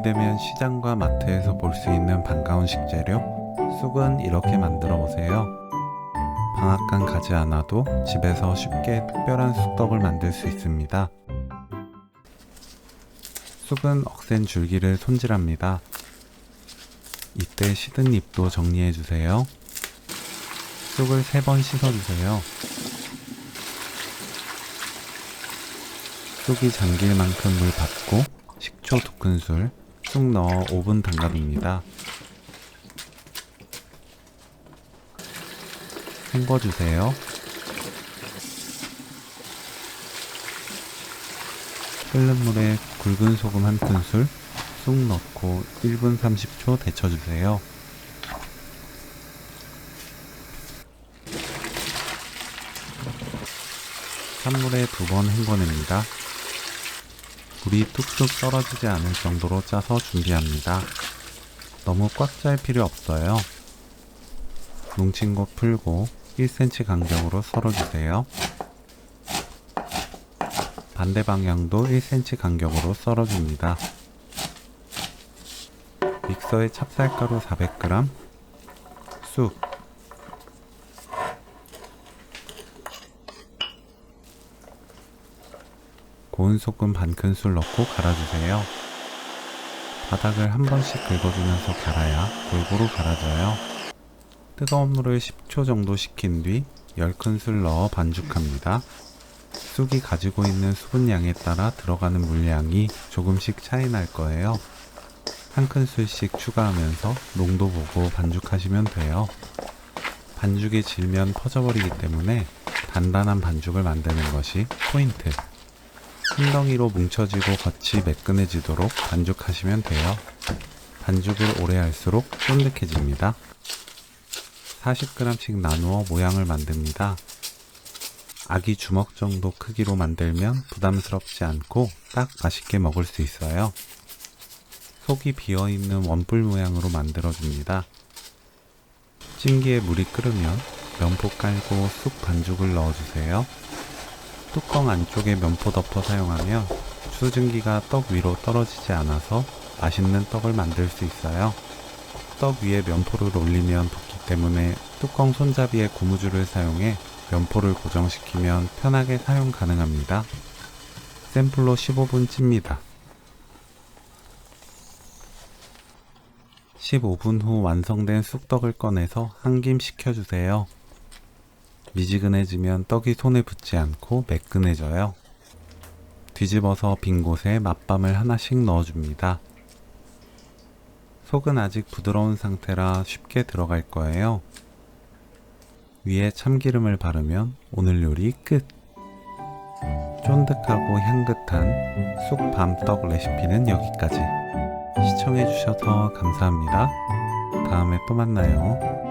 되면 시장과 마트에서 볼 수 있는 반가운 식재료, 쑥은 이렇게 만들어 보세요. 방앗간 가지 않아도 집에서 쉽게 특별한 쑥떡을 만들 수 있습니다. 쑥은 억센 줄기를 손질합니다. 이때 시든 잎도 정리해 주세요. 쑥을 3번 씻어 주세요. 쑥이 잠길 만큼 물 받고 식초 2큰술, 쑥 넣어 5분 담가둡니다. 헹궈주세요. 끓는 물에 굵은 소금 1큰술, 쑥 넣고 1분 30초 데쳐주세요. 찬물에 2번 헹궈냅니다. 물이 뚝뚝 떨어지지 않을 정도로 짜서 준비합니다. 너무 꽉 짤 필요 없어요. 뭉친 곳 풀고 1cm 간격으로 썰어주세요. 반대 방향도 1cm 간격으로 썰어줍니다. 믹서에 찹쌀가루 400g, 쑥, 고운 소금 반큰술 넣고 갈아주세요. 바닥을 한 번씩 긁어주면서 갈아야 골고루 갈아져요. 뜨거운 물을 10초 정도 식힌 뒤 10큰술 넣어 반죽합니다. 쑥이 가지고 있는 수분량에 따라 들어가는 물량이 조금씩 차이 날 거예요. 1큰술씩 추가하면서 농도 보고 반죽하시면 돼요. 반죽이 질면 퍼져버리기 때문에 단단한 반죽을 만드는 것이 포인트. 흰덩이로 뭉쳐지고 겉이 매끈해지도록 반죽하시면 돼요. 반죽을 오래 할수록 쫀득해집니다. 40g씩 나누어 모양을 만듭니다. 아기 주먹 정도 크기로 만들면 부담스럽지 않고 딱 맛있게 먹을 수 있어요. 속이 비어있는 원뿔 모양으로 만들어줍니다. 찜기에 물이 끓으면 면포 깔고 쑥 반죽을 넣어주세요. 뚜껑 안쪽에 면포 덮어 사용하면 수증기가 떡 위로 떨어지지 않아서 맛있는 떡을 만들 수 있어요. 떡 위에 면포를 올리면 붙기 때문에 뚜껑 손잡이에 고무줄을 사용해 면포를 고정시키면 편하게 사용 가능합니다. 센 불로 15분 찝니다. 15분 후 완성된 쑥떡을 꺼내서 한 김 식혀주세요. 미지근해지면 떡이 손에 붙지 않고 매끈해져요. 뒤집어서 빈 곳에 맛밤을 하나씩 넣어줍니다. 속은 아직 부드러운 상태라 쉽게 들어갈 거예요. 위에 참기름을 바르면 오늘 요리 끝! 쫀득하고 향긋한 쑥 밤떡 레시피는 여기까지. 시청해주셔서 감사합니다. 다음에 또 만나요.